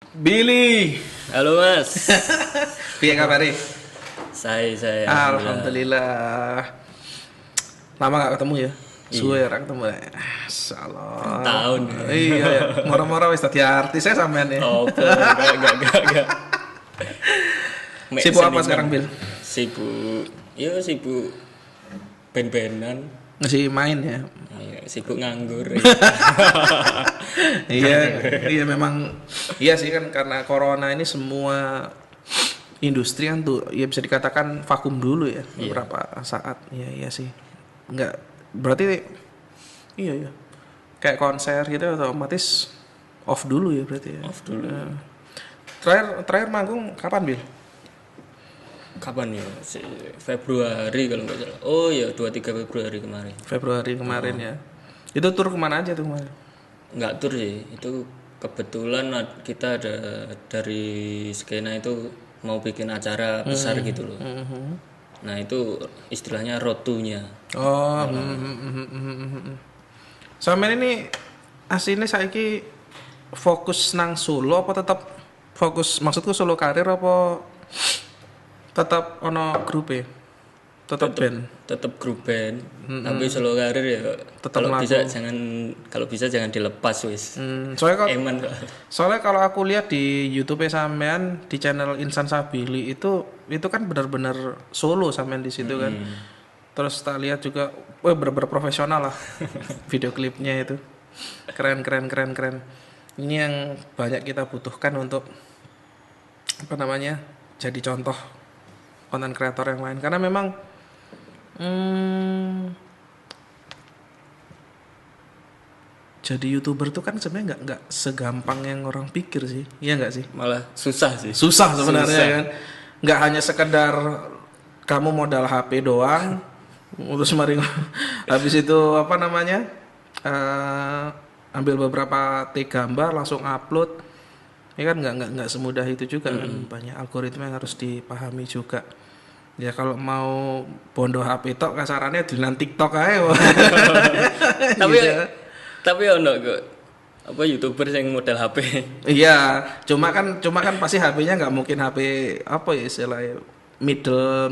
Billy. Halo Mas. Piye kabare? Saya. Alhamdulillah. Lama gak ketemu ya? Suwe ra ketemu ya. Masyaallah. Tahun. Iya ya, moro-moro wis dadi artis ya sampean ya. Oh, enggak. Sibuk apa sekarang, Bil? Sibuk ben-benan. Masih main ya? Iya, sibuk nganggur. Iya memang iya sih kan karena corona ini semua industri kan tuh ya bisa dikatakan vakum dulu ya beberapa saat. Iya sih. Enggak berarti iya. Kayak konser gitu otomatis off dulu ya berarti ya. Off dulu. Terakhir manggung kapan, Bil? Kapan ya? Februari kalau nggak salah. Oh ya, 23 Februari kemarin. Februari kemarin ya. Itu tur kemana aja tuh kemarin? Nggak tur sih, itu kebetulan kita ada dari skena itu mau bikin acara besar gitu loh. Nah itu istilahnya road to-nya. Oh. Sampeyan ini asline saiki fokus nang solo apa tetap fokus maksudku solo karir apa tetap ono grup ya? Tetap band. Tetap grup band. Tapi solo karir ya Tetap kalau bisa jangan dilepas wis. Soalnya kalau aku lihat di YouTube sampean di channel Insan Sabili itu kan benar-benar solo sampean di situ kan. Terus tak lihat juga benar-benar profesional lah video klipnya itu. Keren. Ini yang banyak kita butuhkan untuk jadi contoh konten kreator yang lain karena memang jadi YouTuber tuh kan sebenarnya nggak segampang yang orang pikir sih, iya nggak sih? Malah susah sih. Susah sebenarnya kan, nggak hanya sekedar kamu modal HP doang, terus mari habis itu ambil beberapa take gambar langsung upload, ya kan nggak semudah itu juga kan, banyak algoritma yang harus dipahami juga. Ya kalau mau bondo HP tok kasarannya dolan TikTok aja. Tapi ono kok YouTuber yang model HP. Iya, cuma kan pasti HP-nya nggak mungkin HP apa ya istilahnya middle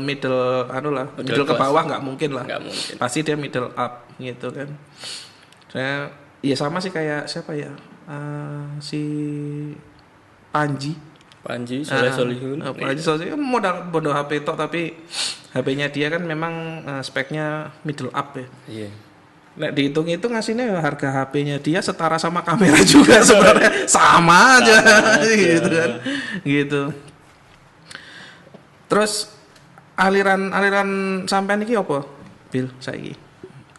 ke bawah nggak mungkin lah. Nggak mungkin. Pasti dia middle up gitu kan. Saya ya sama sih kayak siapa ya? Si Panji Solihun. Panji Solihun modal bodoh HP tok tapi HP-nya dia kan memang speknya middle up ya. Iya. Nah, dihitung-hitung ngasihnya harga HP-nya dia setara sama kamera juga sebenarnya sama aja gitu kan. Gitu. Terus aliran sampean iki apa? Bil saiki.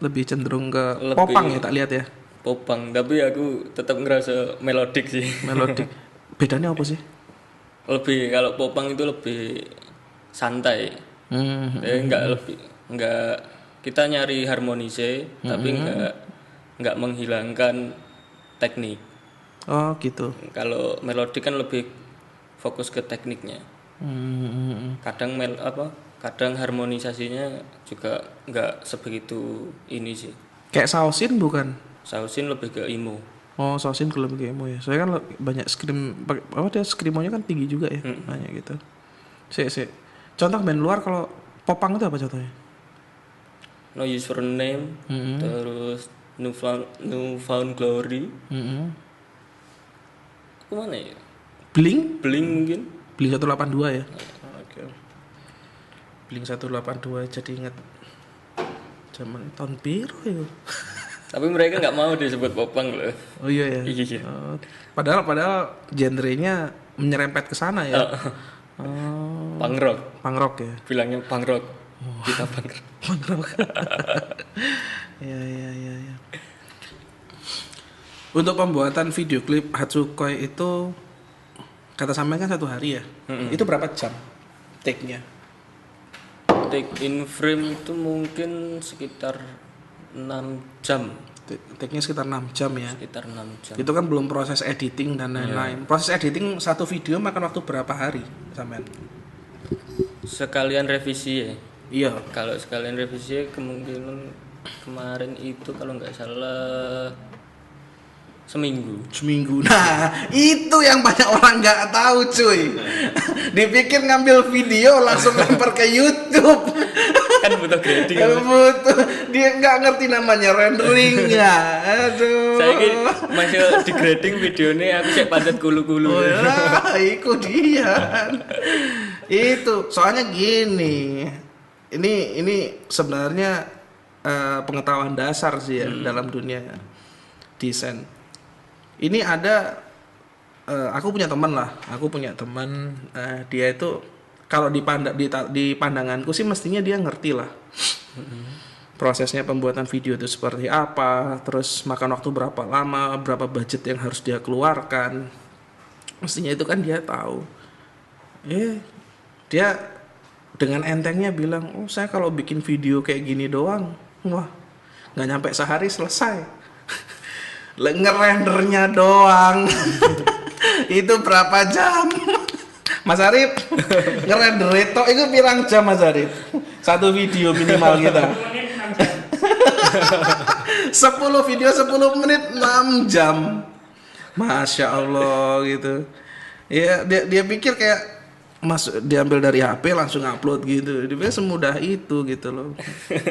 Lebih cenderung ke popang ya tak lihat ya. Popang, tapi aku tetap ngerasa melodik sih. Melodik. Bedanya apa sih? Kalau popang itu lebih santai. Enggak kita nyari harmonisnya tapi enggak menghilangkan teknik. Oh, gitu. Kalau melodik kan lebih fokus ke tekniknya. Kadang harmonisasinya juga enggak sebegitu ini sih. Kayak Sausin bukan? Sausin lebih ke emo. Oh, Sausin lebih ke emo ya. Saya kan banyak dia screamonya kan tinggi juga ya. Banyak gitu. Sik. Contoh band luar kalau popang itu apa contohnya? No Use For Name, terus Newfound Glory. Kemana ya? Blink mungkin. Blink 182 ya. Oke. Blink 182 jadi ingat zaman tahun biru ya. Tapi mereka nggak mau disebut popang loh. Oh iya ya. Iya. Padahal genrenya menyerempet ke sana ya. Punk rock ya. Bilangnya punk rock. Kita punk rock. Ya. Untuk pembuatan video klip Hatsukoi itu kata sampean kan 1 hari ya. Itu berapa jam take-nya? Take in frame itu mungkin sekitar 6 jam. Take-nya sekitar 6 jam ya. Sekitar 6 jam. Itu kan belum proses editing dan lain-lain. Proses editing satu video makan waktu berapa hari sampean? Sekalian revisi ya. Iya. Kalau sekalian revisi kemungkinan kemarin itu kalau nggak salah seminggu. Nah, itu yang banyak orang nggak tahu, cuy. Dipikir ngambil video langsung lempar ke YouTube. Kan butuh grading. Butuh. Dia nggak ngerti namanya rendering ya. Aduh. Saya masih di grading videonya aku cek pancet kulu-kulu. Oh, ya, itu dia. Itu soalnya gini. Ini sebenarnya pengetahuan dasar sih ya dalam dunia desain. Ini ada aku punya teman lah. Aku punya teman dia itu kalau di pandanganku sih mestinya dia ngerti lah. Prosesnya pembuatan video itu seperti apa, terus makan waktu berapa lama, berapa budget yang harus dia keluarkan. Mestinya itu kan dia tahu. Dia dengan entengnya bilang, "Oh, saya kalau bikin video kayak gini doang, wah, nggak nyampe sehari selesai." Ngerendernya doang. Itu berapa jam? Mas Arif, ngerender itu pirang jam Mas Arif? Satu video minimal kita. 10 video 10 menit 6 jam. Masya Allah gitu. Ya dia pikir kayak diambil dari HP langsung upload gitu. Dia pikir semudah itu gitu loh.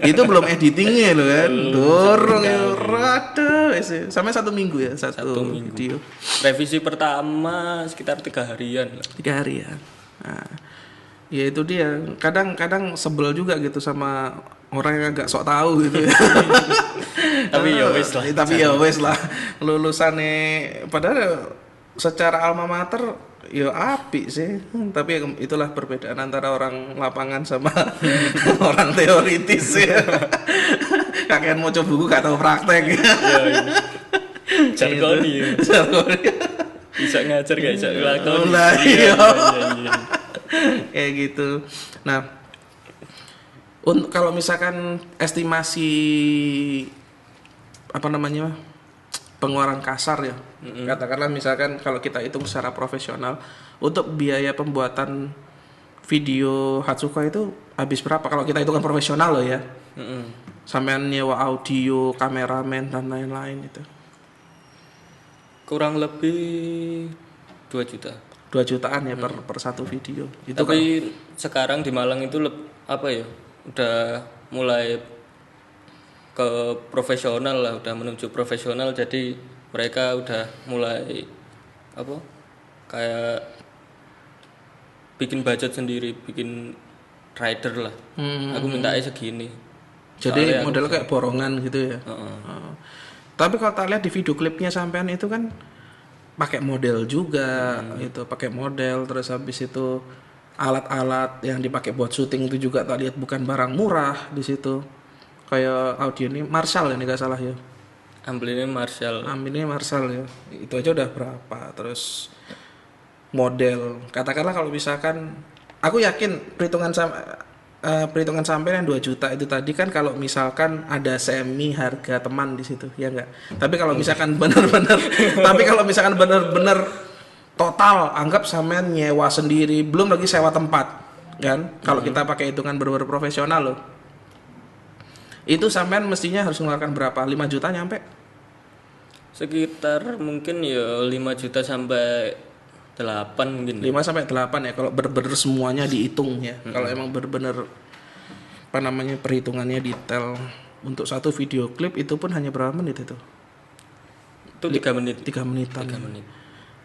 Itu belum editingnya loh kan. Dorong ya rada sampai 1 minggu ya satu video. Revisi pertama sekitar 3 harian lah. 3 harian. Nah, ya itu dia. Kadang sebel juga gitu sama orang yang agak sok tahu gitu ya. Tapi ya wes lah. Tapi ya wes lah. Lulusannya padahal secara alma mater ya apik sih. Tapi itulah perbedaan antara orang lapangan sama orang teoritis ya. Kakek mau coba buku gak tahu praktek. Jargoni ya. Bisa ngajar gak bisa ngelakoni. Iya. Kayak gitu. Nah, kalau misalkan estimasi apa namanya pengeluaran kasar ya, katakanlah misalkan kalau kita hitung secara profesional untuk biaya pembuatan video Hatsuka itu habis berapa kalau kita hitungkan profesional loh ya, sampean nyewa audio, kameramen dan lain-lain itu kurang lebih 2 juta. 2 jutaan ya per satu video. Itu tapi sekarang di Malang itu udah mulai ke profesional lah, udah menuju profesional, jadi mereka udah mulai kayak bikin budget sendiri, bikin rider lah. Aku mintanya segini. Jadi modelnya kayak borongan gitu ya. Tapi kalau kita lihat di video klipnya sampean itu kan pakai model juga, itu pakai model, terus habis itu alat-alat yang dipakai buat syuting itu juga tak lihat bukan barang murah di situ. Kayak audio ini Marshall ya, nih gak salah ya. Ambilnya Marshall ya. Itu aja udah berapa. Terus model. Katakanlah kalau misalkan aku yakin perhitungan sampai yang 2 juta itu tadi kan kalau misalkan ada semi harga teman di situ, ya enggak. Tapi kalau misalkan benar-benar total anggap sampean nyewa sendiri, belum lagi sewa tempat, kan? Kalau kita pakai hitungan benar-benar profesional loh. Itu sampean mestinya harus mengeluarkan berapa? 5 juta nyampe? Sekitar mungkin ya 5 juta sampai 8 mungkin. 5 sampai 8 ya kalau benar-benar semuanya dihitung ya. Kalau emang benar-benar perhitungannya detail. Untuk satu video klip itu pun hanya berapa menit itu? Itu 3 menit. 3 menitan. 3 menit.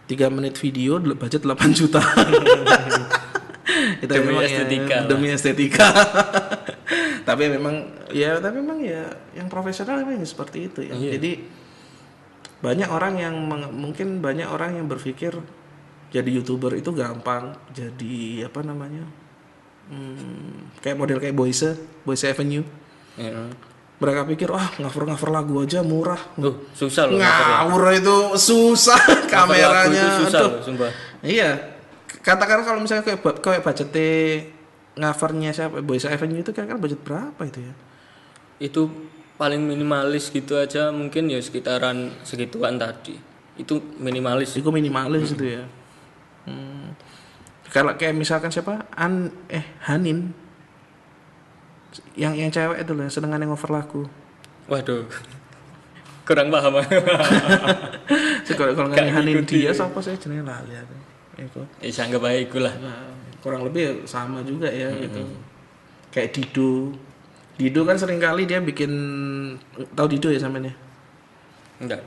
3 menit video budget 8 juta. Itu demi memang estetika. Demi estetika. tapi memang ya yang profesional memang seperti itu ya. Iya. Jadi banyak orang yang berpikir jadi YouTuber itu gampang, jadi apa namanya? Kayak model kayak Boyce Avenue. Iya. Mereka pikir cover lagu aja murah. Susah loh. Ngawur itu susah kameranya. Itu susah loh, sumpah. Iya. Katakan kalau misalnya kayak budgetnya covernya siapa Boyce Avenue itu kan budget berapa itu ya? Itu paling minimalis gitu aja mungkin ya sekitaran segituan tadi. Itu minimalis. Itu minimalis itu ya. Kalau kayak misalkan siapa? Hanin. Yang cewek itu loh, senengan yang cover lagu. Waduh. Kurang paham. Kalau nganihanin dia siapa sih jenenge lali aku. Iku. Anggap aja iku lah. Nah, kurang lebih sama juga ya gitu. Kayak Dido kan sering kali dia bikin, tahu Dido ya sampean ya? Enggak.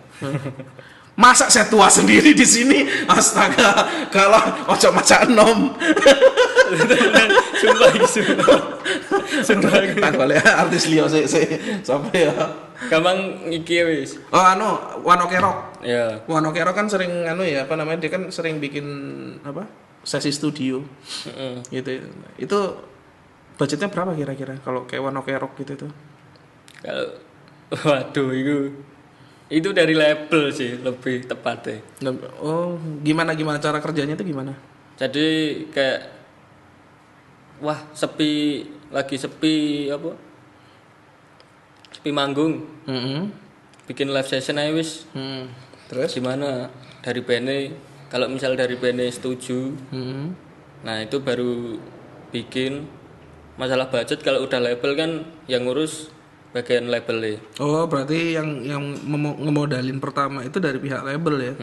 Masa saya tua sendiri di sini? Astaga, kalau ojo maca enom. Sumpah. Tak boleh artis liya sik sapa ya? Gampang iki wis. Oh One Ok Rock. Ya. One Ok Rock kan sering ya apa namanya, dia kan sering bikin apa? Sesi studio. Gitu. Itu budgetnya berapa kira-kira kalau kayak One Ok Rock gitu tuh? Kalau waduh itu dari label sih lebih tepatnya. Oh, gimana cara kerjanya itu gimana? Jadi kayak wah lagi sepi apa? Sepi manggung. Bikin live session aja wis. Terus gimana dari band kalau misal dari band setuju. Nah, itu baru bikin. Masalah budget kalau udah label kan yang ngurus bagian labelnya. Oh, berarti yang ngemodalin pertama itu dari pihak label ya?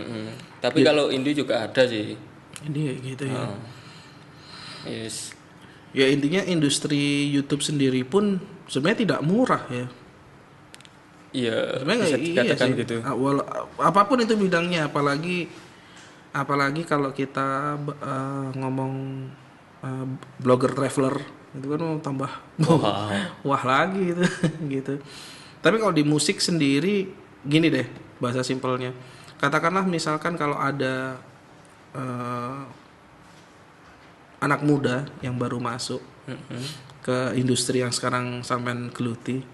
Tapi kalau indie juga ada sih. Indie gitu ya. Yes. Ya intinya industri YouTube sendiri pun sebenarnya tidak murah ya. Iya. Sebenarnya Bisa dikatakan sih. gitu. Apapun itu bidangnya, apalagi kalau kita ngomong blogger traveler itu kan mau tambah wah lagi gitu. Gitu. Tapi kalau di musik sendiri gini deh bahasa simpelnya, katakanlah misalkan kalau ada anak muda yang baru masuk ke industri yang sekarang sampean geluti,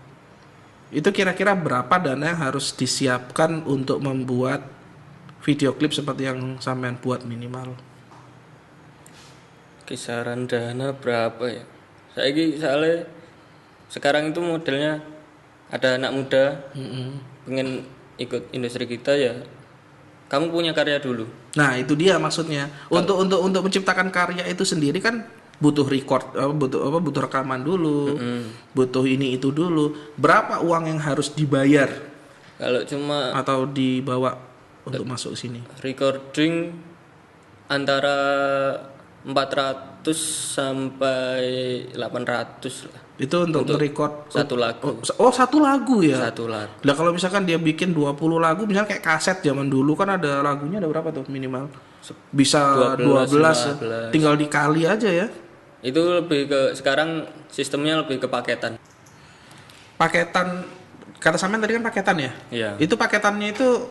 itu kira-kira berapa dana yang harus disiapkan untuk membuat video klip seperti yang sampean buat minimal? Kisaran dana berapa ya? Soalnya sekarang itu modelnya ada anak muda pengen ikut industri kita ya, kamu punya karya dulu. Nah itu dia maksudnya. Untuk menciptakan karya itu sendiri kan butuh record, butuh rekaman dulu, butuh ini itu dulu. Berapa uang yang harus dibayar? Kalau cuma atau dibawa untuk masuk sini? Recording antara 400 sampai 800 lah. Itu untuk merecord satu lagu. Satu lagu ya? Satu lagu. Nah kalau misalkan dia bikin 20 lagu, misalnya kayak kaset zaman dulu kan ada lagunya ada berapa tuh minimal? Bisa 12 tinggal dikali aja ya? Itu lebih ke, sekarang sistemnya lebih ke paketan. Paketan, kata sampean tadi kan paketan ya? Iya. Itu paketannya itu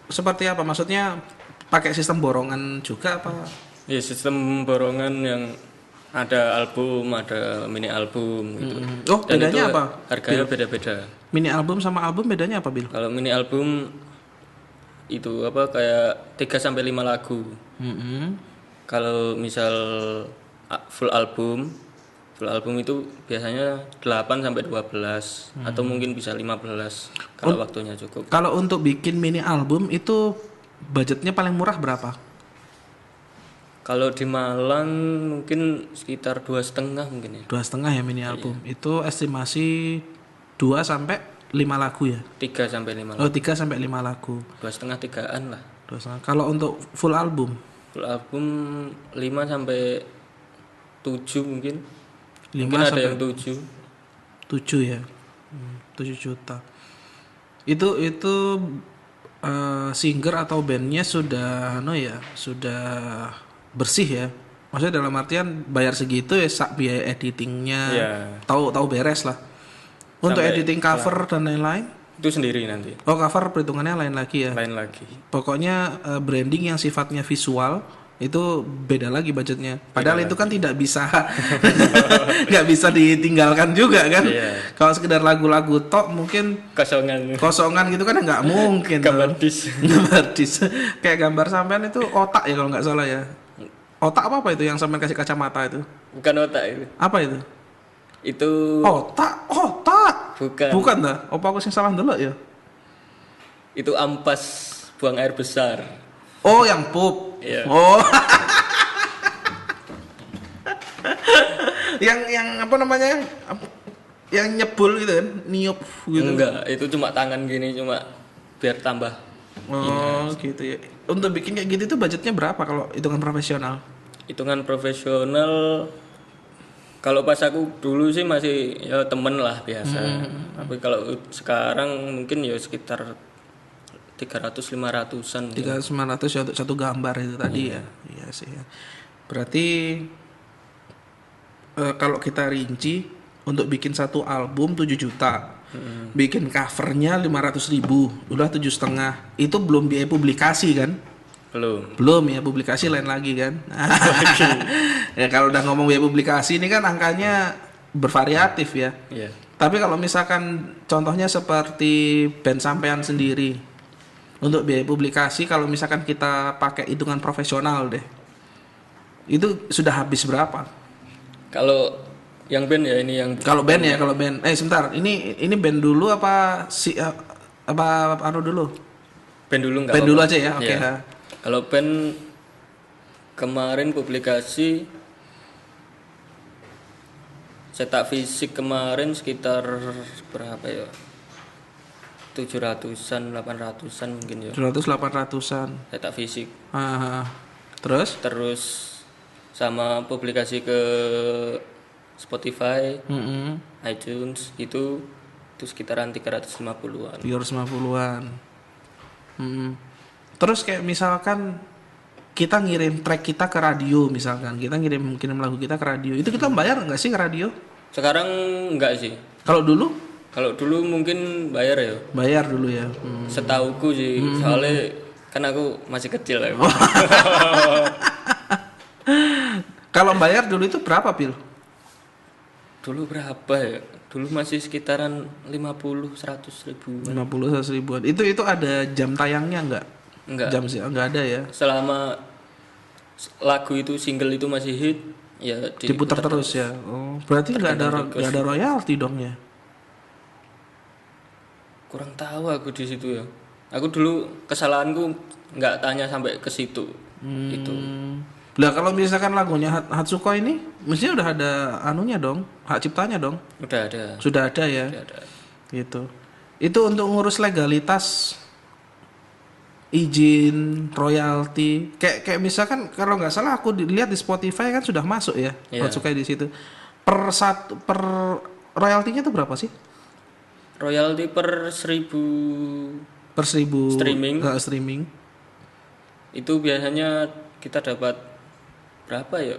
seperti apa? Maksudnya pakai sistem borongan juga apa? Ya sistem borongan yang ada album, ada mini album gitu. Oh, dan bedanya itu apa? Harganya beda-beda. Mini album sama album bedanya apa, Bil? Kalau mini album itu apa kayak 3 sampai 5 lagu. Kalau misal full album itu biasanya 8 sampai 12 atau mungkin bisa 15 kalau waktunya cukup. Kalau untuk bikin mini album itu budgetnya paling murah berapa? Kalau di Malang mungkin sekitar 2,5 mungkin ya. 2,5 ya mini album. Itu estimasi 2 sampai 5 lagu ya? 3 sampai 5 lagu. Oh, 3 sampai 5 lagu. 2,5 3-an lah. 2,5. Kalau untuk full album? Full album 5 sampai 7 mungkin. 5 mungkin ada sampai yang 7. 7 ya. 7 juta. Itu singer atau bandnya sudah sudah bersih ya. Maksudnya dalam artian bayar segitu ya sak biaya editingnya. Tahu beres lah. Untuk sampai editing cover dan lain-lain itu sendiri nanti. Oh, cover perhitungannya lain lagi ya. Lain lagi. Pokoknya branding yang sifatnya visual itu beda lagi budgetnya. Padahal itu kan tidak bisa nggak bisa ditinggalkan juga kan. Kalau sekedar lagu-lagu tok mungkin kosongan gitu kan nggak mungkin. Gambar dis kayak gambar sampean itu otak ya kalau nggak salah ya. Otak apa itu yang sampean kasih kacamata itu? Bukan otak itu. Apa itu? Itu otak. Bukan dah. Apa aku sing salah dulu ya? Itu ampas buang air besar. Oh, yang pup. Yeah. Oh. yang apa namanya? Yang nyebul gitu kan, niup gitu. Enggak, itu cuma tangan gini, cuma biar tambah Oh, gitu ya. Untuk bikin kayak gitu itu budgetnya berapa kalau hitungan profesional? Hitungan profesional kalau pas aku dulu sih masih ya temen lah biasa. Tapi kalau sekarang mungkin ya sekitar 300-500-an. 300-500 ya untuk satu gambar itu tadi ya. Iya sih ya. Berarti kalau kita rinci untuk bikin satu album 7 juta. Bikin covernya 500.000, udah 7,5. Itu belum biaya publikasi kan? Belum ya, publikasi lain lagi kan. Ya kalau udah ngomong biaya publikasi ini kan angkanya bervariatif ya. Iya. Tapi kalau misalkan contohnya seperti band sampean sendiri, untuk biaya publikasi kalau misalkan kita pakai hitungan profesional deh, itu sudah habis berapa? Kalau yang band ya ini yang Kalau band ya, kalau band. Sebentar, ini band dulu apa apa anu dulu? band dulu nggak Band apa-apa. dulu aja ya, oke. Iya. Kalau band kemarin publikasi cetak fisik kemarin sekitar berapa ya? 700-an, 800-an mungkin ya. 700-800an. Cetak fisik. Terus? Terus sama publikasi ke Spotify, iTunes itu sekitaran 350-an. 350-an. Terus kayak misalkan kita ngirim track kita ke radio, misalkan kita ngirim lagu kita ke radio, itu kita bayar nggak sih ke radio? Sekarang enggak sih. Kalau dulu? Kalau dulu mungkin bayar ya. Bayar dulu ya. Setauku sih, soalnya kan aku masih kecil ya. Kalau bayar dulu itu berapa, Pil? Dulu berapa ya? Dulu masih sekitaran 50-100 ribuan. 50-100 ribuan. Itu ada jam tayangnya nggak? Enggak. Jam sih nggak ada ya. Selama lagu itu single itu masih hit, ya Diputar terus ya. Oh, berarti nggak ada royalti dong ya? Kurang tahu aku di situ ya. Aku dulu kesalahanku nggak tanya sampai ke situ. Itu. Lah kalau misalkan lagunya Hatsuko ini, mestinya udah ada anunya dong, hak ciptanya dong. Udah ada. Sudah ada ya. Udah ada. Gitu. Itu untuk ngurus legalitas izin, royalti. Kayak misalkan kalau nggak salah aku dilihat di Spotify kan sudah masuk ya. Iya. Hatsuko di situ. Per royaltinya itu berapa sih? Royalti per 1000 Per 1000 streaming. Streaming. Itu biasanya kita dapat berapa ya?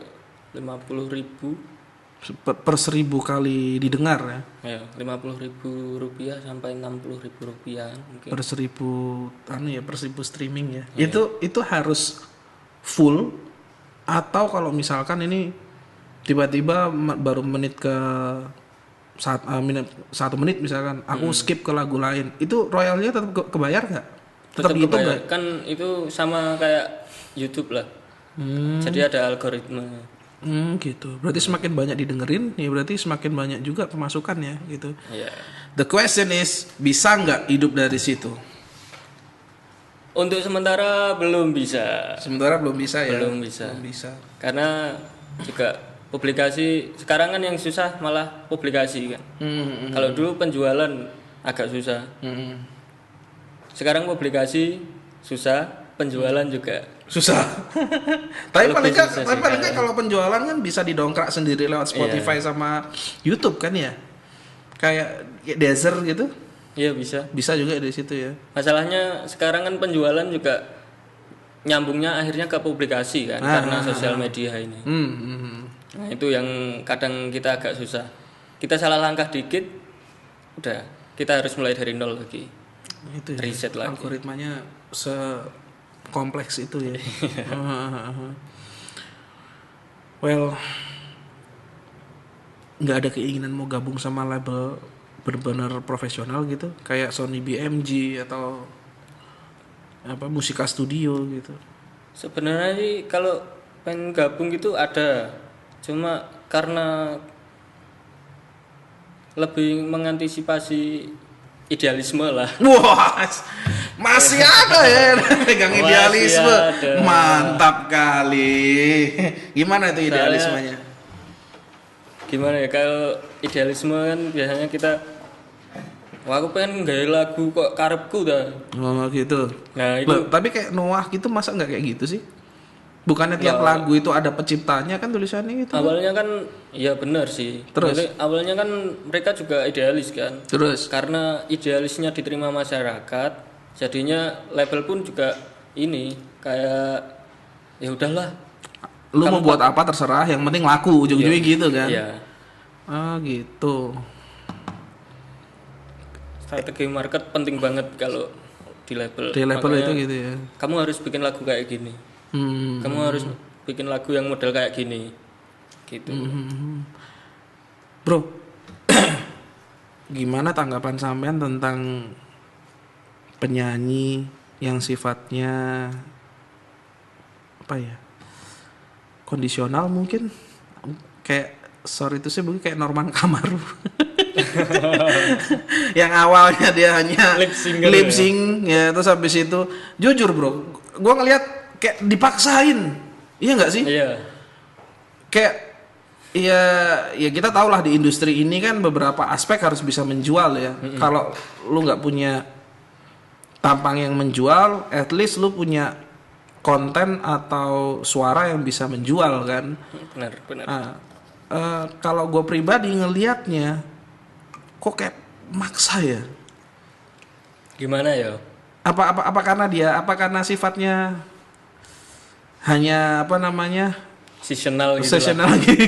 50.000. Per 1000 kali didengar ya. Ya, 50.000 rupiah sampai 60.000 rupiah mungkin. Per 1000 streaming ya. Itu harus full, atau kalau misalkan ini tiba-tiba baru menit ke 1 menit misalkan aku skip ke lagu lain, itu royalnya tetap kebayar nggak? Tetap gitu nggak? Kan itu sama kayak YouTube lah. Jadi ada algoritma. Gitu. Berarti semakin banyak didengerin, ya berarti semakin banyak juga pemasukan ya gitu. Iya. The question is, bisa nggak hidup dari situ? Untuk sementara belum bisa. Sementara belum bisa ya. Belum bisa. Belum bisa. Karena juga publikasi sekarang kan yang susah malah publikasi kan. Kalau dulu penjualan agak susah. Sekarang publikasi susah, penjualan juga susah. Tapi paling susah nggak kalau penjualan kan bisa didongkrak sendiri lewat Spotify sama YouTube kan ya. Kayak Deezer gitu. Iya bisa. Bisa juga dari situ ya. Masalahnya sekarang kan penjualan juga nyambungnya akhirnya ke publikasi kan karena sosial media ini. Nah, itu yang kadang kita agak susah. Kita salah langkah dikit, udah kita harus mulai dari nol lagi. Itu ya. Reset lagi. Algoritmanya kompleks itu ya. Well, nggak ada keinginan mau gabung sama label benar-benar profesional gitu, kayak Sony BMG atau apa Musika Studio gitu. Sebenarnya sih kalau pengen gabung gitu ada, cuma karena lebih mengantisipasi idealisme lah. Wah, masih ada ya pegang idealisme. Ada. Mantap kali. Gimana itu idealismenya? Gimana ya, kalau idealisme kan biasanya kita Wah, aku pengen gawe lagu kok karepku dah. Oh gitu. Nah, itu Loh, tapi kayak Noah gitu masa nggak kayak gitu sih? Bukannya tiap lagu itu ada penciptanya kan tulisannya gitu? awalnya kan ya benar sih. Terus? Jadi, awalnya kan mereka juga idealis kan. Terus? Karena idealisnya diterima masyarakat, jadinya label pun juga ini kayak ya udahlah. Lu mau buat apa terserah, yang penting laku ujung-ujungnya gitu kan? Iya. Ah gitu. Strategi market penting banget kalau di label. Di level Makanya itu gitu ya. kamu harus bikin lagu kayak gini. Kamu harus bikin lagu yang model kayak gini. Gitu. Bro, gimana tanggapan sampean tentang penyanyi yang sifatnya apa ya? Kondisional mungkin, kayak sorry itu sih mungkin kayak Norman Kamaru. Yang awalnya dia hanya lip sync ya, terus habis itu jujur bro, gua ngelihat kayak dipaksain, iya nggak sih? Iya. Kayak ya kita tahu lah di industri ini kan beberapa aspek harus bisa menjual ya. Kalau lu nggak punya tampang yang menjual, at least lu punya konten atau suara yang bisa menjual kan. Benar. Nah, kalau gue pribadi ngelihatnya kok kayak maksa ya. Gimana ya? Apa karena dia? Apa karena sifatnya hanya apa namanya? Seasonal gitu lah. Seasonal gitu.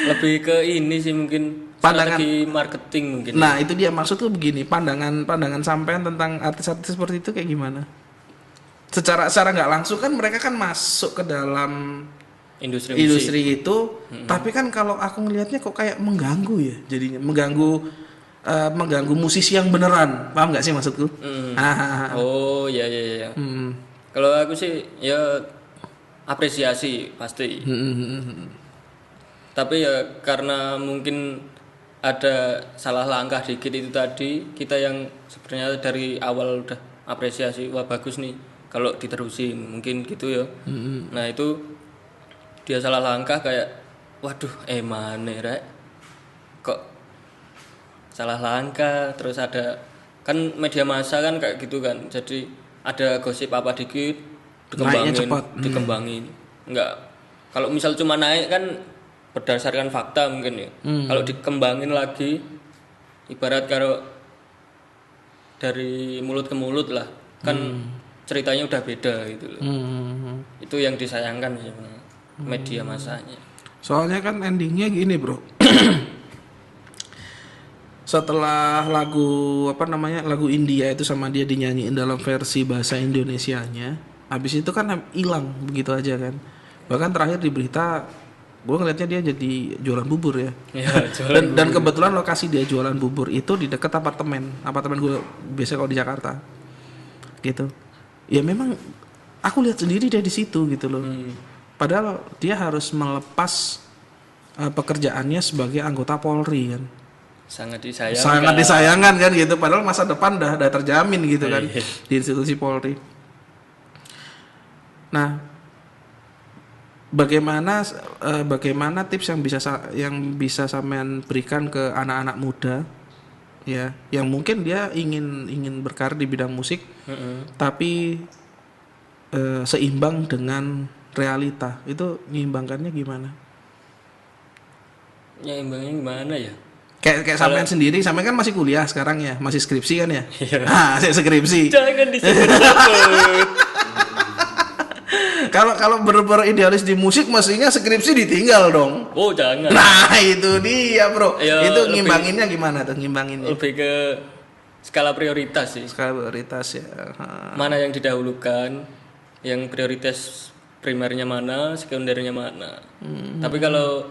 Lebih ke ini sih mungkin Pandangan- strategi marketing mungkin. Nah itu dia maksudku begini, pandangan sampean tentang artis-artis seperti itu kayak gimana? Secara nggak langsung kan mereka kan masuk ke dalam Industri musik. industri itu, tapi kan kalau aku ngelihatnya kok kayak mengganggu ya, jadinya mengganggu musisi yang beneran, paham nggak sih maksudku? Oh iya. Kalau aku sih ya apresiasi pasti. Tapi ya karena mungkin ada salah langkah dikit itu tadi, kita yang sebenarnya dari awal udah apresiasi, wah bagus nih kalau diterusin mungkin gitu ya. Nah itu dia salah langkah kayak waduh mana rek kok salah langkah, terus ada kan media massa kan kayak gitu kan, jadi ada gosip apa dikit Naiknya cepat. dikembangin. Enggak, kalau misal cuma naik kan berdasarkan fakta mungkin ya. Kalau dikembangin lagi, ibarat kalau dari mulut ke mulut lah, kan ceritanya udah beda gitu loh. Itu yang disayangkan ya media massanya. Soalnya kan endingnya gini bro. Setelah lagu lagu India itu sama dia dinyanyiin dalam versi bahasa Indonesianya, habis itu kan hilang begitu aja kan. Bahkan terakhir di berita gue ngeliatnya dia jadi jualan bubur ya. Dan kebetulan lokasi dia jualan bubur itu di dekat apartemen gue biasa kalau di Jakarta gitu. Ya memang aku lihat sendiri dia di situ gitu loh. Padahal dia harus melepas pekerjaannya sebagai anggota Polri kan. Sangat disayangkan. Sangat disayangkan kan gitu. Padahal masa depan dah terjamin gitu kan di institusi Polri. Nah, bagaimana tips yang bisa sampean berikan ke anak-anak muda ya, yang mungkin dia ingin berkarir di bidang musik, tapi seimbang dengan realita, itu menyimbangkannya gimana? Nyimbangnya gimana ya? Kayak sampean sendiri, sampean kan masih kuliah sekarang ya, masih skripsi kan ya? Nah, saya skripsi. Jangan disebut-sebut. Kalau bener-bener idealis di musik, mestinya skripsi ditinggal dong. Oh jangan. Nah itu dia bro. Ya, itu ngimbanginnya gimana tuh ngimbanginnya? Lebih ke skala prioritas sih. Skala prioritas ya. Mana yang didahulukan, yang prioritas primernya mana, sekundernya mana. Tapi kalau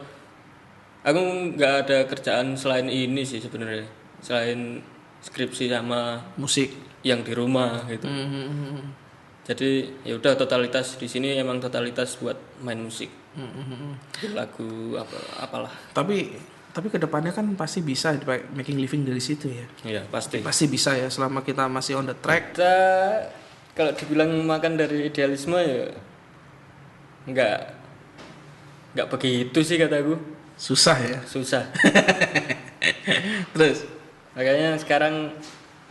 aku nggak ada kerjaan selain ini sih sebenarnya, selain skripsi sama Musik yang di rumah gitu. Jadi ya udah totalitas di sini emang totalitas buat main musik, lagu apalah. Tapi kedepannya kan pasti bisa making living dari situ ya. Iya pasti. Pasti bisa ya selama kita masih on the track. Kita kalau dibilang makan dari idealisme ya nggak begitu sih kataku. Susah ya. Susah. Terus Makanya sekarang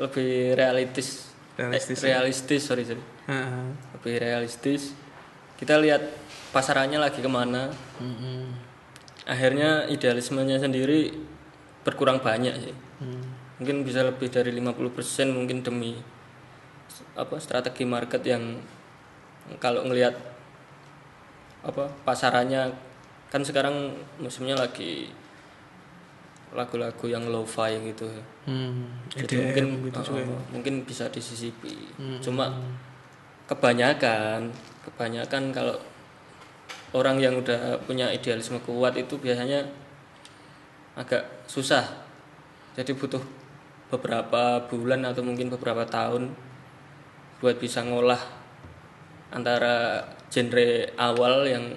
lebih realistis. Realistis. Sorry. Heeh. Lebih realistis. Kita lihat pasarannya lagi kemana. Akhirnya idealismenya sendiri berkurang banyak sih. Mungkin bisa lebih dari 50% mungkin demi strategi market yang kalau ngelihat pasarannya kan sekarang musimnya lagi lagu-lagu yang lo-fi gitu. Jadi mungkin bisa disisipi. Cuma kebanyakan kalau orang yang udah punya idealisme kuat itu biasanya agak susah. Jadi butuh beberapa bulan atau mungkin beberapa tahun buat bisa ngolah antara genre awal yang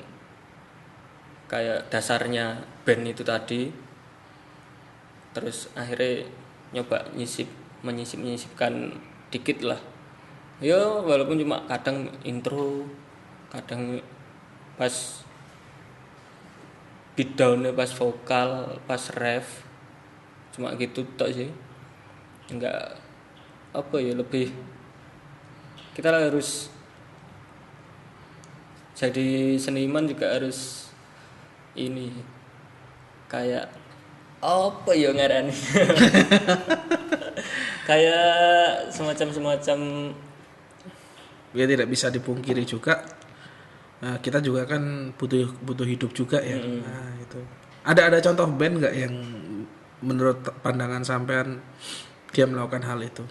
kayak dasarnya band itu tadi, terus akhirnya nyoba menyisipkan dikit lah. Ya walaupun cuma kadang intro, kadang pas beat down-nya, pas vokal, pas ref, cuma gitu tok sih. Enggak lebih kita harus jadi seniman juga harus ini kayak ngarani kayak semacam Ya tidak bisa dipungkiri juga. Nah, kita juga kan butuh hidup juga ya. Nah, itu. Ada contoh band nggak yang menurut pandangan sampean dia melakukan hal itu?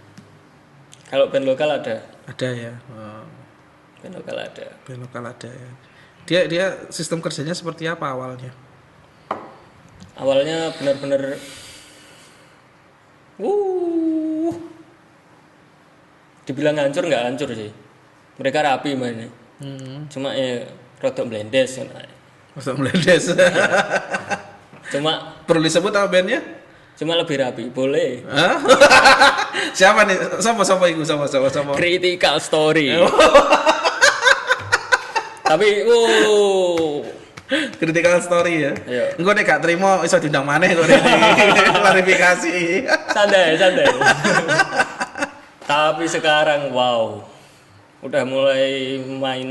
Kalau band lokal ada. Ada ya. Band lokal ada. Band lokal ada ya. Dia sistem kerjanya seperti apa awalnya? Awalnya benar-benar dibilang hancur nggak hancur sih. Mereka rapi mainnya. Cuma rodok blendes kan. Rodok blendes. Cuma perlu disebut apa bandnya? Cuma lebih rapi, boleh. Siapa nih? Sama iku sama. Critical Story. Tapi Critical Story ya. Iya. Engko nek gak trimo iso diundang maneh kok klarifikasi. Santai. Tapi sekarang udah mulai main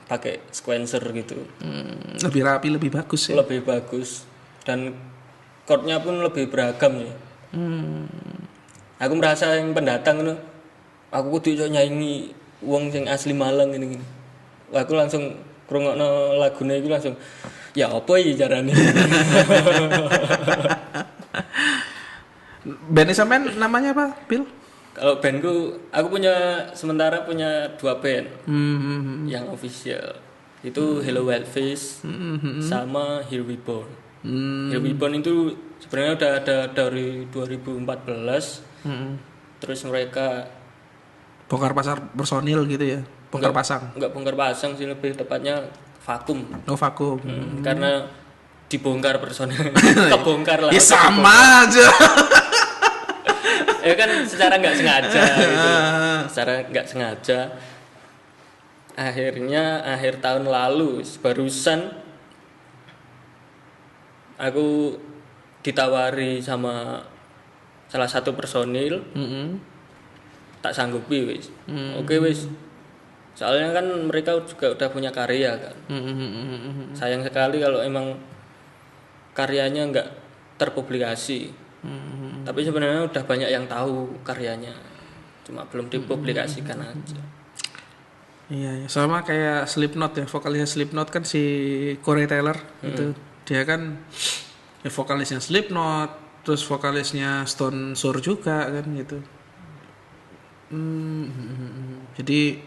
pakai sequencer gitu. Lebih rapi, lebih bagus ya. Lebih bagus dan chordnya pun lebih beragam ya. Aku merasa yang pendatang itu, aku kudu iso nyanyi wong sing asli Malang ini. Aku langsung krungokno lagune iku langsung ya apa iki carane. Band sampean namanya apa, Bill? Kalau bandku, aku sementara punya 2 band yang official. Itu Hello Wildfish sama Here We Born. Here We Born itu sebenarnya udah ada dari 2014. Terus mereka bongkar pasar personil gitu ya. Bongkar pasang. Enggak bongkar pasang sih, lebih tepatnya vakum. Oh, vakum. Karena dibongkar personil. Kebongkar lah. Ya sama aja. Ya kan secara nggak sengaja gitu. Secara nggak sengaja. Akhirnya akhir tahun lalu barusan aku ditawari sama salah satu personil. Tak sanggupi wis. Oke wis. Soalnya kan mereka juga udah punya karya kan. Sayang sekali kalau emang karyanya nggak terpublikasi. Tapi sebenarnya udah banyak yang tahu karyanya, cuma belum dipublikasikan aja. Iya, sama kayak Slipknot ya, vokalisnya Slipknot kan si Corey Taylor itu, dia kan vokalisnya Slipknot, terus vokalisnya Stone Sour juga kan gitu. Jadi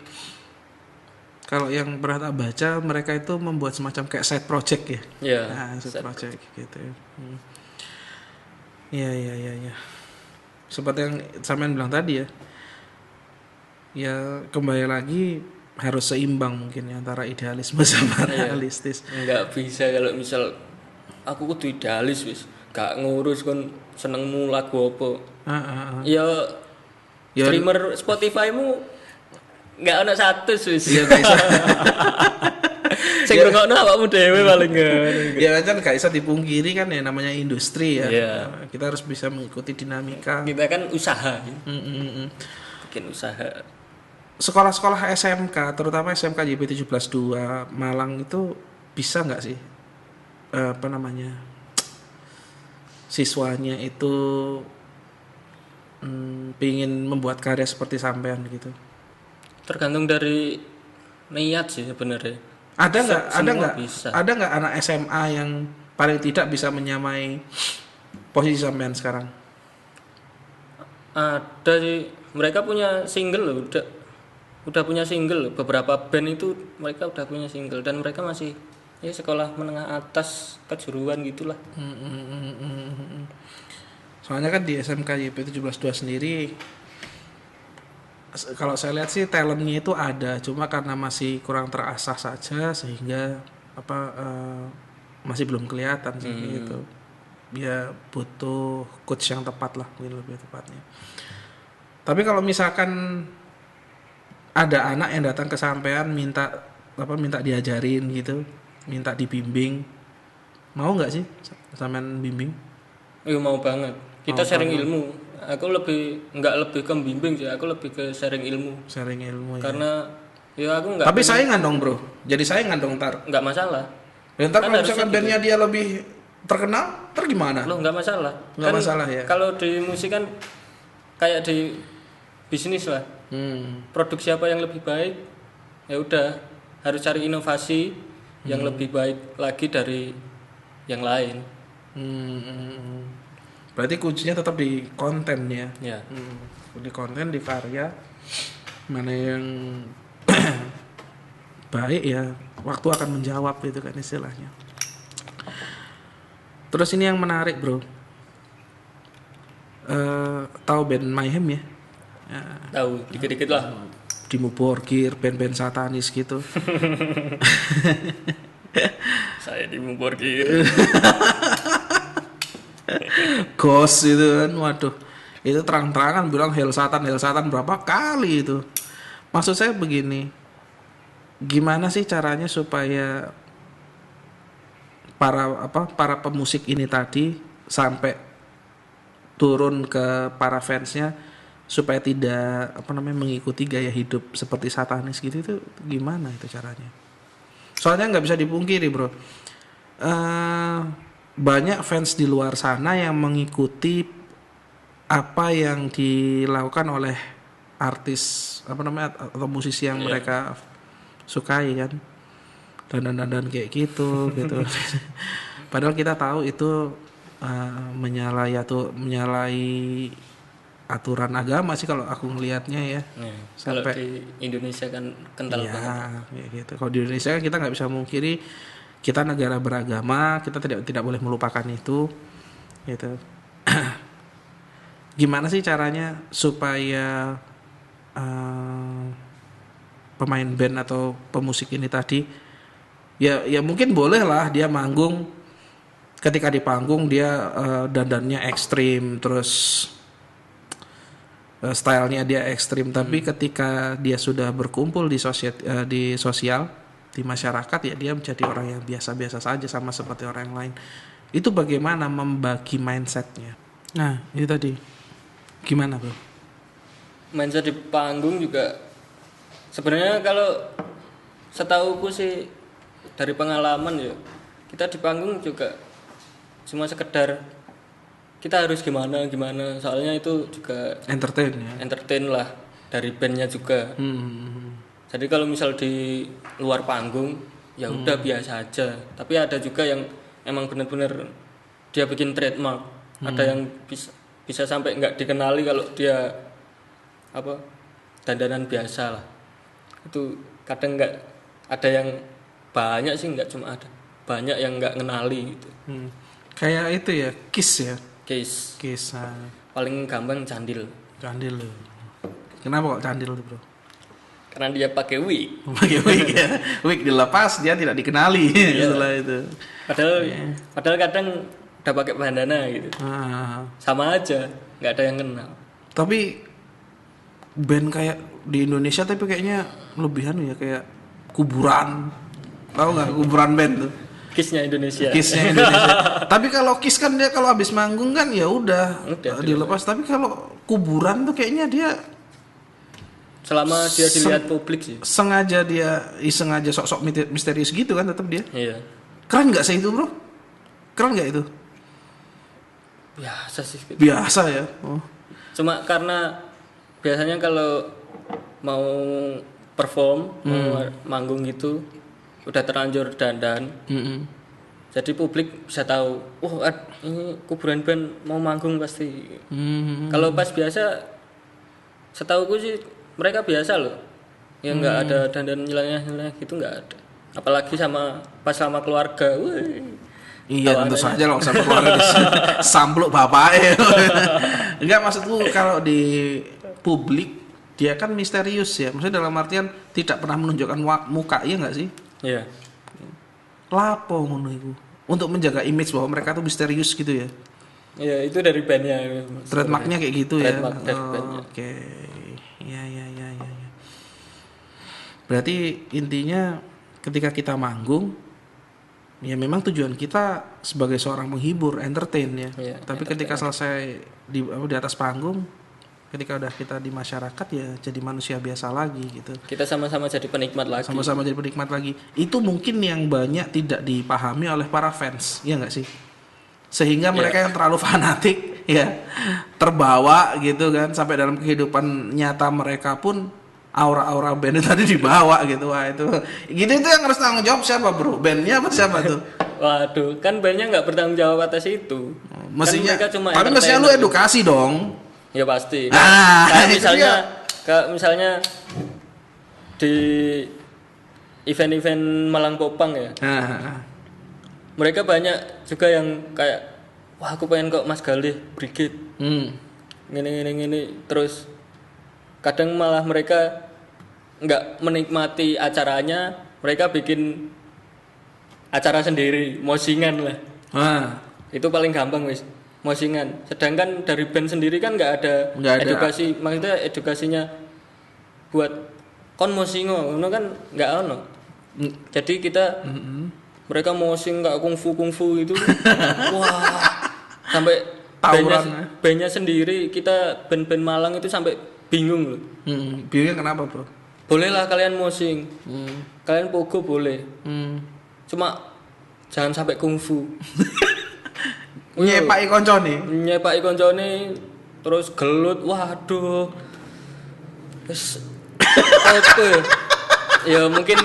kalau yang pernah tak baca, mereka itu membuat semacam kayak side project ya. Iya. Nah, side project gitu ya. Iya. Seperti yang sampean bilang tadi ya. Ya kembali lagi harus seimbang mungkin ya, antara idealisme sama realistis. Enggak bisa kalau misal aku kudu idealis wis, gak ngurus kon senengmu lagu apa. Ya streamer Spotify-mu enggak ono 100 wis. Iya bisa. Sing ngrungokno awakmu dhewe paling Ya kan gak bisa dipungkiri kan ya namanya industri ya. Iya. Kita harus bisa mengikuti dinamika. Kita kan usaha. Mm-mm. Bikin usaha. Sekolah-sekolah SMK, terutama SMK JP 172 Malang itu bisa nggak sih apa namanya siswanya itu pingin membuat karya seperti sampean gitu? Tergantung dari niat sih sebenarnya. Ada nggak anak SMA yang paling tidak bisa menyamai posisi sampean sekarang? Ada sih, mereka punya single loh, udah punya single loh. Beberapa band itu mereka udah punya single dan mereka masih ya sekolah menengah atas kejuruan gitulah. Soalnya kan di SMK YP 172 sendiri kalau saya lihat sih talentnya itu ada, cuma karena masih kurang terasah saja sehingga masih belum kelihatan sih gitu. Ya butuh coach yang tepat lah, lebih tepatnya. Tapi kalau misalkan ada anak yang datang ke sampean minta diajarin gitu, minta dibimbing, mau nggak sih sampean bimbing? Mau banget. Kita sharing ilmu. Aku nggak lebih ke bimbing sih, aku lebih ke sharing ilmu. Sharing ilmu. Karena ya aku nggak. Tapi saingan dong bro, jadi saingan dong ntar. Nggak masalah. Ya, ntar kalau misalkan bandnya dia lebih terkenal, ntar gimana? Loh nggak masalah. Nggak kan masalah ya. Kalau di musik kan kayak di bisnis lah. Produk siapa yang lebih baik, ya udah harus cari inovasi yang lebih baik lagi dari yang lain. Berarti kuncinya tetap di konten ya. Ya. Di konten, di karya, mana yang baik ya waktu akan menjawab itu kan istilahnya. Terus ini yang menarik bro, tahu band Mayhem ya? Tahu dikit-dikit lah. Dimmu Borgir, band-band satanis gitu. Saya Dimmu Borgir. Ghost itu kan, waduh, itu terang-terangan bilang Hell Satan berapa kali itu. Maksud saya begini, gimana sih caranya supaya para pemusik ini tadi sampai turun ke para fansnya supaya tidak mengikuti gaya hidup seperti satanis gitu, itu gimana itu caranya? Soalnya nggak bisa dipungkiri bro, banyak fans di luar sana yang mengikuti apa yang dilakukan oleh artis atau musisi yang mereka sukai kan, dan kayak gitu. Padahal kita tahu itu menyalahi aturan agama sih kalau aku ngelihatnya ya. Kalau di Indonesia kan kental banget. Ya gitu. Kalau di Indonesia kan kita nggak bisa mungkiri, kita negara beragama, kita tidak boleh melupakan itu, gitu. Gimana sih caranya supaya pemain band atau pemusik ini tadi, ya mungkin boleh lah dia manggung, ketika di panggung dia dandannya ekstrim, terus stylenya dia ekstrim, tapi ketika dia sudah berkumpul di sosial di masyarakat ya dia menjadi orang yang biasa-biasa saja sama seperti orang yang lain. Itu bagaimana membagi mindsetnya? Nah itu tadi gimana bro? Mindset di panggung juga sebenarnya kalau setauku sih dari pengalaman ya, kita di panggung juga cuma sekedar kita harus gimana, soalnya itu juga entertain lah dari bandnya juga. Jadi kalau misal di luar panggung ya udah biasa aja. Tapi ada juga yang emang benar-benar dia bikin trademark. Ada yang bisa sampai nggak dikenali kalau dia dandanan biasa lah. Itu kadang nggak ada yang banyak sih, nggak cuma ada, banyak yang nggak ngenali gitu. Kayak itu ya, Kiss. Paling gampang Candil loh. Kenapa kok Candil tuh bro? Karena dia pakai wig. Ya. Wig dilepas dia tidak dikenali setelah itu. Padahal kadang udah pakai bandana gitu. Sama aja, nggak ada yang kenal. Tapi band kayak di Indonesia tapi kayaknya lebihan ya, kayak kuburan Tahu nggak kuburan band tuh? Kisnya Indonesia. Kisnya Indonesia. Tapi kalau Kiss kan dia kalau habis manggung kan ya udah dilepas. Tapi kalau kuburan tuh kayaknya dia selama dia dilihat publik sih. Sengaja sok-sok misterius gitu kan tetap dia. Iya. Keren nggak sih itu bro? Keren nggak itu? Biasa sih. Gitu. Biasa ya. Oh. Cuma karena biasanya kalau mau perform, mau manggung gitu, udah terlanjur dandan. Jadi publik bisa tahu, ini kuburan band mau manggung pasti. Kalau pas biasa, setauku sih mereka biasa loh, yang nggak ada dandan nyeleneh gitu nggak ada. Apalagi pas sama keluarga, iya tentu saja loh sama keluarga sampluk bapaknya. Enggak, maksudku kalau di publik dia kan misterius ya, maksudnya dalam artian tidak pernah menunjukkan muka, iya nggak sih? Iya. Lapo ngono iku. Untuk menjaga image bahwa mereka tuh misterius gitu ya. Iya, itu dari bandnya. Trademarknya kayak gitu ya. Oke. Ya. Berarti intinya ketika kita manggung, ya memang tujuan kita sebagai seorang menghibur, entertain ya. Iya, tapi ketika selesai di atas panggung, ketika udah kita di masyarakat ya jadi manusia biasa lagi gitu. Kita sama-sama jadi penikmat lagi. Sama-sama jadi penikmat lagi. Itu mungkin yang banyak tidak dipahami oleh para fans, ya nggak sih? Sehingga mereka yang terlalu fanatik ya terbawa gitu kan, sampai dalam kehidupan nyata mereka pun aura-aura band tadi dibawa gitu. Wah itu yang harus tanggung jawab siapa bro? Bandnya apa siapa tuh? Waduh, kan bandnya nggak bertanggung jawab atas itu. Mestinya, kan cuma tapi mestinya lu edukasi dong. Ya pasti. Kayak misalnya di event-event Malang Popang ya. Mereka banyak juga yang kayak, wah aku pengen kok Mas Galih Brigade. Gini. Terus kadang malah mereka nggak menikmati acaranya, mereka bikin acara sendiri, mosingan lah. Itu paling gampang wis. Mosingan. Sedangkan dari band sendiri kan nggak ada edukasi, maksudnya edukasinya buat kon mosingo, ono kan nggak ono. Jadi kita mereka mosing nggak kungfu itu, wah sampai bandnya sendiri, kita band Malang itu sampai bingung loh. Bingungnya kenapa bro? Bolehlah kalian mosing, kalian pogo boleh, cuma jangan sampai kungfu. Nyepaki koncone terus gelut, waduh. Terus apa ya? Ya mungkin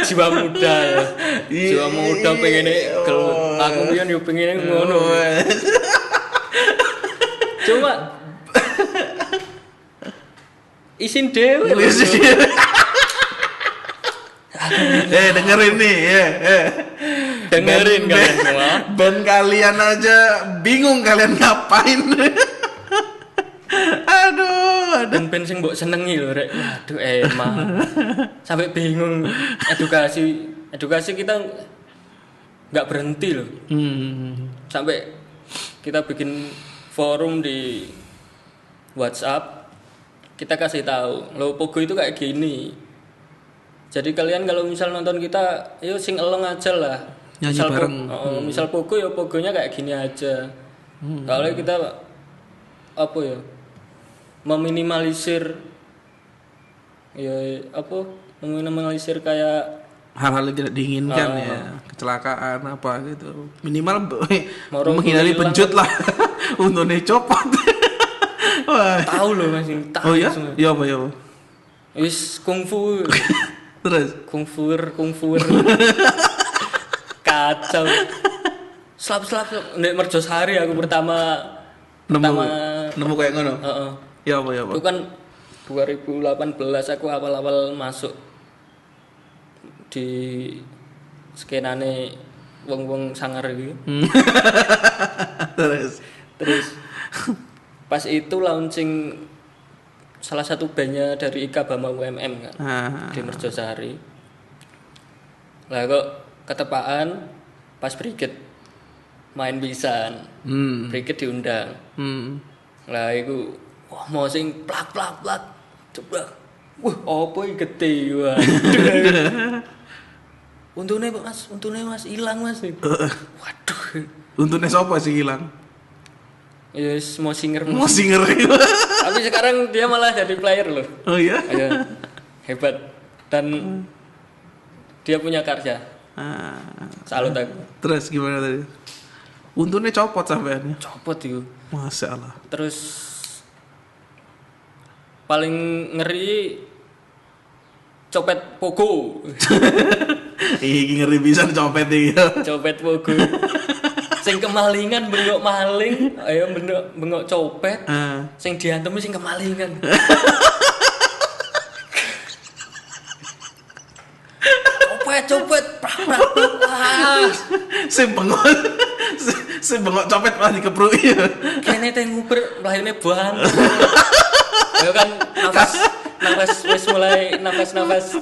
jiwa muda ya. Jiwa muda pengen gelut. Aku pian yo pengen ngono. Cuma isin dewe. Dengerin nih dengerin kalian semua. Band kalian aja bingung kalian ngapain. Aduh. Band sing mbok senengi lho rek. Waduh emang. Sampai bingung edukasi kita nggak berhenti loh. Sampai kita bikin forum di WhatsApp, kita kasih tahu, lo pogo itu kayak gini. Jadi kalian kalau misal nonton kita, yuk sing elong aja lah. Nyanyi bareng. Misal pogo ya pogonya kayak gini aja. Kalau kita apa ya, meminimalisir meminimalisir kayak hal-hal yang tidak diinginkan ya, kecelakaan apa gitu. Minimal menghindari penjut lah. Untune copot. Tahu loh masih tahu. Oh ya? Ya apa ya? Wis kungfu. Terus kungfuer. Kacau. Slap nek Merjosari aku pertama nemu kayak ngono. Ya apa? Itu kan 2018 aku awal-awal masuk di skenane wong-wong sangar gitu. Terus pas itu launching salah satu bandnya dari Ika Bama UMM kan di Merjosari. Lah kok ketepaan pas Brigade main pisan. Brigade diundang. Lah iku mau sing plak. Coba. Wah, apa iki gede wae. untune mas hilang mas. Waduh. Untune sapa sih hilang? Ya mau singer. Tapi sekarang dia malah jadi player loh. Oh iya? Ayo, hebat. Dan dia punya karya. Salut aku. Terus gimana tadi? Untune copot sampean. Copot itu. Masya Allah. Terus paling ngeri copet pogo. Iki ngeri pisan copet iki. Copet pogo. Sing kemalingan bengok maling, ayo bengok copet. Sing diantemi sing kemalingan. Copet. Sing bengok copet malah dikepruki. Kene teh nguber mlahirne bang. Ayo kan nafas wis mulai nafas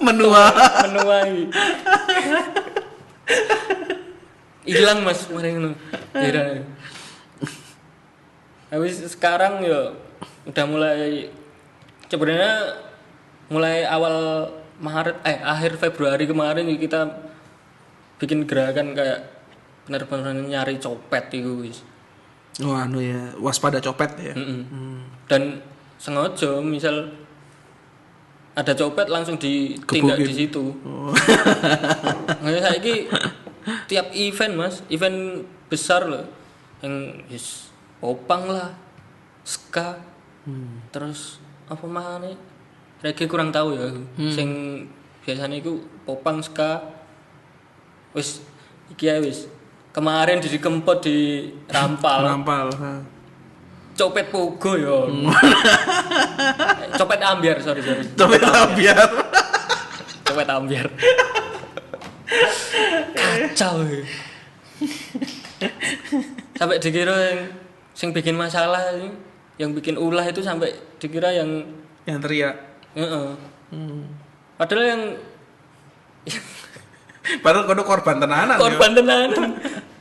menua iki. Hilang mas kemarin itu. Heran. Habis sekarang ya udah mulai sebenarnya mulai awal Maret akhir Februari kemarin kita bikin gerakan kayak benar-benar nyari copet itu wis. Oh anu ya, waspada copet ya. Dan sengaja misal ada copet langsung ditindak di situ. Oh. Nggak saiki tiap event besar loh, yang popang lah, ska, terus apa mana, reggae kurang tahu ya. Sing biasanya itu popang, ska, wis iki ya wis. Kemarin di Kempot di Rampal. Copet pogo yo. Copet ambiar, sorry. Copet ambiar. Kacau. Sampai dikira yang bikin masalah, yang bikin ulah itu sampai dikira yang teriak. Padahal yang padahal kono korban tenanan.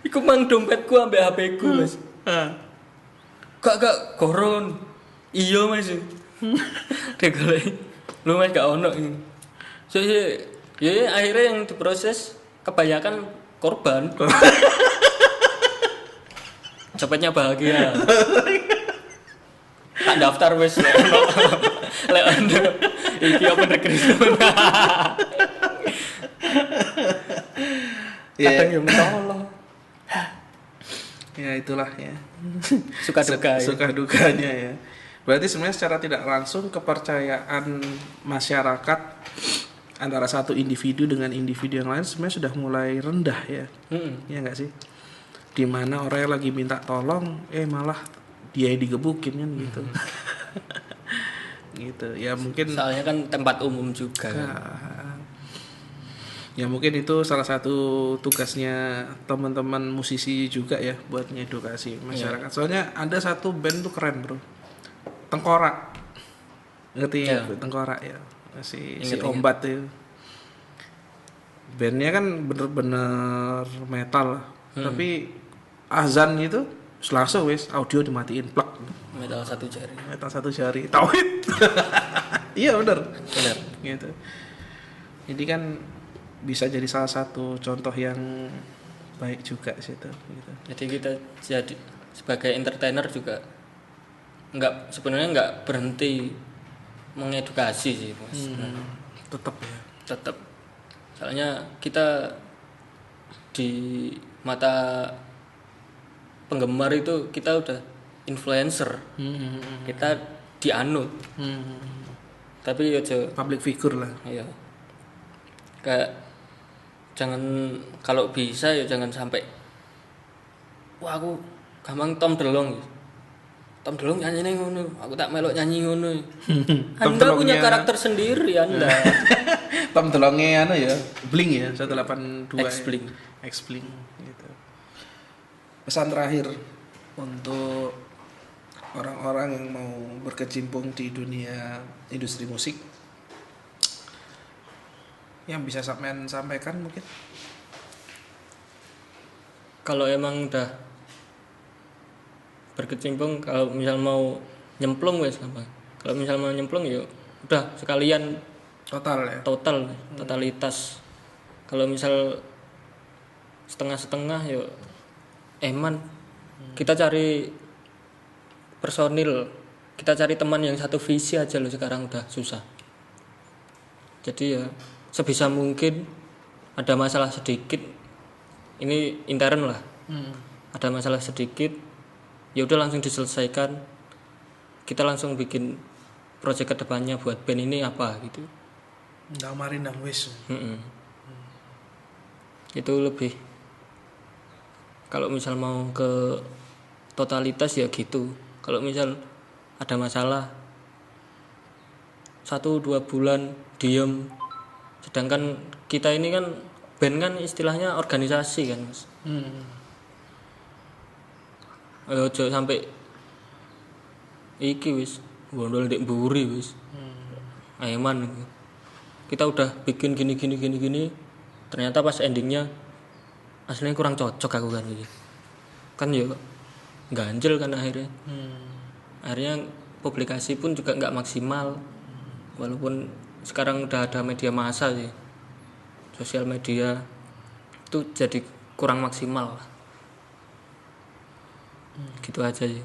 Iku mang dompetku ambek HP-ku, Mas. Gak koron. Iya, Mas. Degole. Lu Mas gak ono iki. So ya akhirnya yang diproses kebanyakan korban. Cepetnya bahagia. Tak daftar wis lek ono iki open recruitment. Kadang yang tolong. Ya itulah ya. Suka dukanya ya. Berarti sebenarnya secara tidak langsung kepercayaan masyarakat antara satu individu dengan individu yang lain sebenarnya sudah mulai rendah ya. Ya enggak sih? Dimana orang yang lagi minta tolong malah dia yang digebukin kan gitu. Gitu. Ya mungkin soalnya kan tempat umum juga. Ya mungkin itu salah satu tugasnya teman-teman musisi juga ya buat ngedukasi masyarakat. Soalnya ada satu band tuh keren, Bro. Tengkorak. Ngerti Tengkorak ya. Si Ombat itu. Bandnya kan bener-bener metal. Tapi azan itu langsung wis audio dimatiin plak. Metal satu jari. Tauhid. Iya benar. Gitu. Jadi kan bisa jadi salah satu contoh yang baik juga situ gitu. Jadi kita jadi sebagai entertainer juga sebenarnya nggak berhenti mengedukasi sih, Mas. Tetap. Soalnya kita di mata penggemar itu kita udah influencer. Kita dianut. Tapi aja public figure lah. Iya. Kayak jangan, kalau bisa ya jangan sampai wah aku gampang Tom Delong nyanyi ngono, aku tak melok nyanyi ngono. Anda punya karakter sendiri Anda. Tom Delongnya ya Blink ya 182 X-Blink gitu. Pesan terakhir untuk orang-orang yang mau berkecimpung di dunia industri musik yang bisa sampaikan mungkin. Kalau emang udah berkecimpung, kalau misal mau nyemplung wes gampang. Kalau misal mau nyemplung ya udah sekalian totalitas. Kalau misal setengah-setengah ya eman. Kita cari personil, kita cari teman yang satu visi aja loh sekarang udah susah. Jadi ya sebisa mungkin ada masalah sedikit, ini intern lah. Ada masalah sedikit, ya udah langsung diselesaikan. Kita langsung bikin project kedepannya buat band ini apa gitu. Nggak marin dan wis. Itu lebih. Kalau misal mau ke totalitas ya gitu. Kalau misal ada masalah 1-2 bulan diem, sedangkan kita ini kan band kan istilahnya organisasi kan mas. Ayo ojo sampai iki wis gondol ndek mburi wis. Aeman. Kita udah bikin gini, ternyata pas endingnya aslinya kurang cocok aku kan gitu. Kan ya ganjel kan akhirnya. Akhirnya publikasi pun juga nggak maksimal. Walaupun sekarang udah ada media massa sih, sosial media itu jadi kurang maksimal lah. Gitu aja sih.